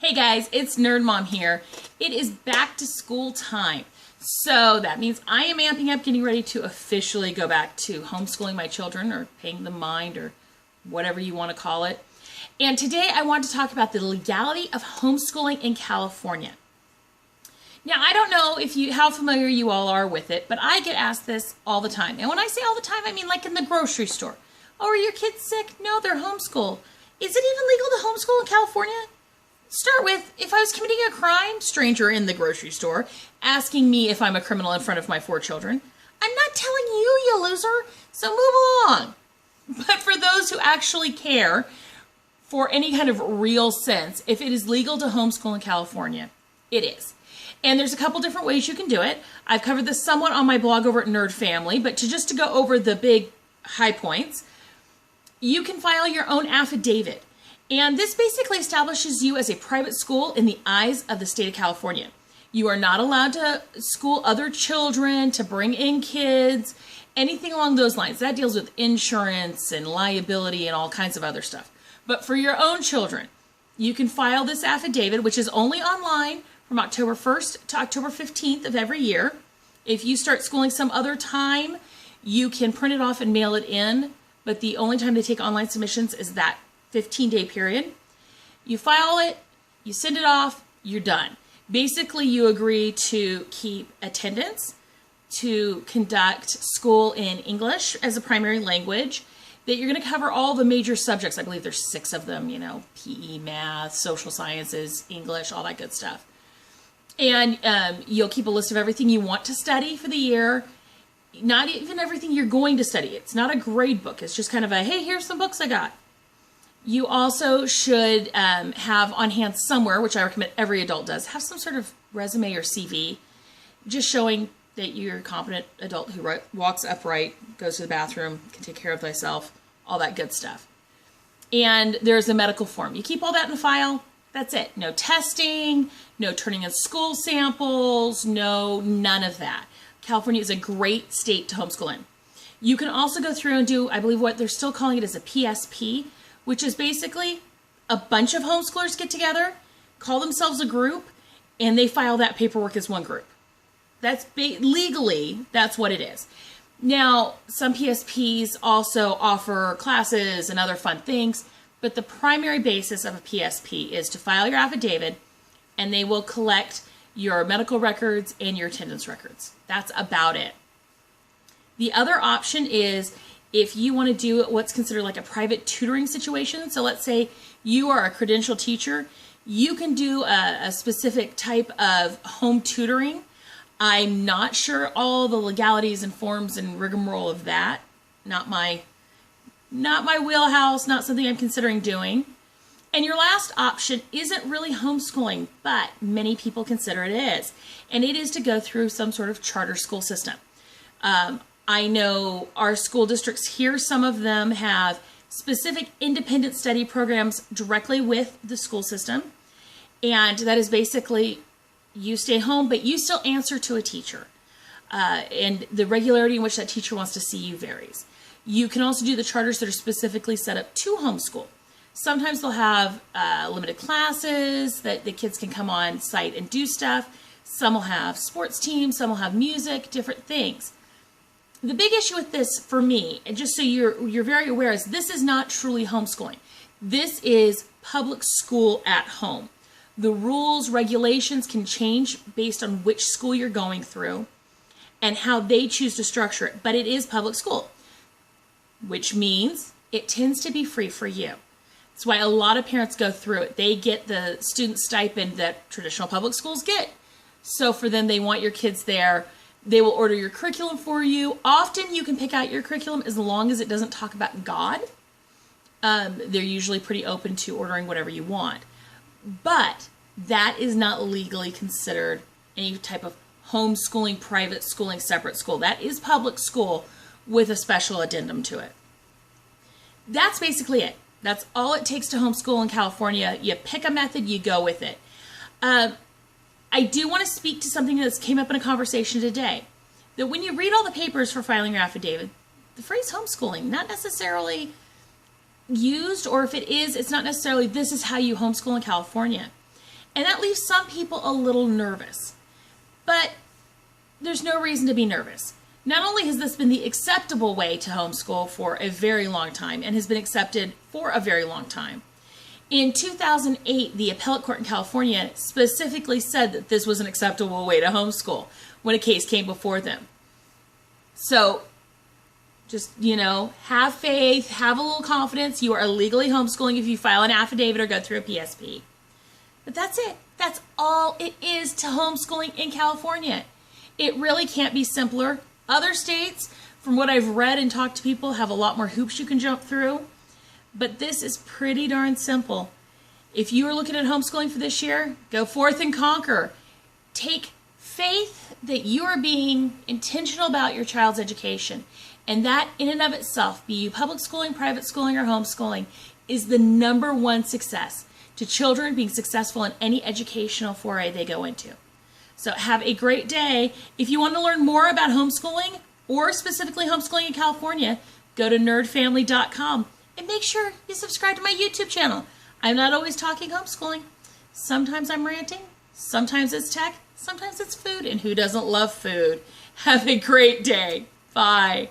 Hey guys, it's Nerd Mom here. It is back to school time. So that means I am amping up, getting ready to officially go back to homeschooling my children or paying them mind or whatever you want to call it. And today I want to talk about the legality of homeschooling in California. Now, I don't know how familiar you all are with it, but I get asked this all the time. And when I say all the time, I mean like in the grocery store. Oh, are your kids sick? No, they're homeschooled. Is it even legal to homeschool in California? Start with, if I was committing a crime, stranger in the grocery store, asking me if I'm a criminal in front of my 4 children. I'm not telling you, you loser, so move along. But for those who actually care, for any kind of real sense, if it is legal to homeschool in California, it is. And there's a couple different ways you can do it. I've covered this somewhat on my blog over at Nerd Family, but just to go over the big high points, you can file your own affidavit. And this basically establishes you as a private school in the eyes of the state of California. You are not allowed to school other children, to bring in kids, anything along those lines. That deals with insurance and liability and all kinds of other stuff. But for your own children, you can file this affidavit, which is only online from October 1st to October 15th of every year. If you start schooling some other time, you can print it off and mail it in. But the only time they take online submissions is that 15-day period. You file it, you send it off, you're done. Basically, you agree to keep attendance, to conduct school in English as a primary language, that you're going to cover all the major subjects. I believe there's 6 of them, PE, math, social sciences, English, all that good stuff. And you'll keep a list of everything you want to study for the year. Not even everything you're going to study. It's not a grade book. It's just kind of a, hey, here's some books I got. You also should have on hand somewhere, which I recommend every adult does, have some sort of resume or CV, just showing that you're a competent adult who walks upright, goes to the bathroom, can take care of thyself, all that good stuff. And there's a medical form. You keep all that in the file. That's it. No testing, no turning in school samples, none of that. California is a great state to homeschool in. You can also go through and do, I believe what they're still calling it is a PSP, which is basically a bunch of homeschoolers get together, call themselves a group, and they file that paperwork as one group. Legally, that's what it is. Now, some PSPs also offer classes and other fun things, but the primary basis of a PSP is to file your affidavit, and they will collect your medical records and your attendance records. That's about it. The other option is if you want to do what's considered like a private tutoring situation. So let's say you are a credentialed teacher. You can do a specific type of home tutoring. I'm not sure all the legalities and forms and rigmarole of that. Not my wheelhouse, not something I'm considering doing. And your last option isn't really homeschooling, but many people consider it is. And it is to go through some sort of charter school system. I know our school districts here, some of them have specific independent study programs directly with the school system. And that is basically you stay home, but you still answer to a teacher. And the regularity in which that teacher wants to see you varies. You can also do the charters that are specifically set up to homeschool. Sometimes they'll have limited classes that the kids can come on site and do stuff. Some will have sports teams, some will have music, different things. The big issue with this for me, and just so you're very aware, is this is not truly homeschooling. This is public school at home. The rules, regulations can change based on which school you're going through and how they choose to structure it, but it is public school, which means it tends to be free for you. That's why a lot of parents go through it. They get the student stipend that traditional public schools get. So for them, they want your kids there. They will order your curriculum for you. Often you can pick out your curriculum as long as it doesn't talk about God. They're usually pretty open to ordering whatever you want. But that is not legally considered any type of homeschooling, private schooling, separate school. That is public school with a special addendum to it. That's basically it. That's all it takes to homeschool in California. You pick a method, you go with it. I do want to speak to something that came up in a conversation today. That when you read all the papers for filing your affidavit, the phrase homeschooling, not necessarily used, or if it is, it's not necessarily this is how you homeschool in California. And that leaves some people a little nervous. But there's no reason to be nervous. Not only has this been the acceptable way to homeschool for a very long time and has been accepted for a very long time. In 2008, the appellate court in California specifically said that this was an acceptable way to homeschool when a case came before them. So just, have faith, have a little confidence. You are legally homeschooling if you file an affidavit or go through a PSP. But that's it. That's all it is to homeschooling in California. It really can't be simpler. Other states, from what I've read and talked to people, have a lot more hoops you can jump through. But this is pretty darn simple. If you are looking at homeschooling for this year, go forth and conquer. Take faith that you are being intentional about your child's education. And that in and of itself, be you public schooling, private schooling, or homeschooling, is the #1 success to children being successful in any educational foray they go into. So have a great day. If you want to learn more about homeschooling, or specifically homeschooling in California, go to nerdfamily.com. And make sure you subscribe to my YouTube channel. I'm not always talking homeschooling. Sometimes I'm ranting, sometimes it's tech, sometimes it's food, and who doesn't love food? Have a great day. Bye.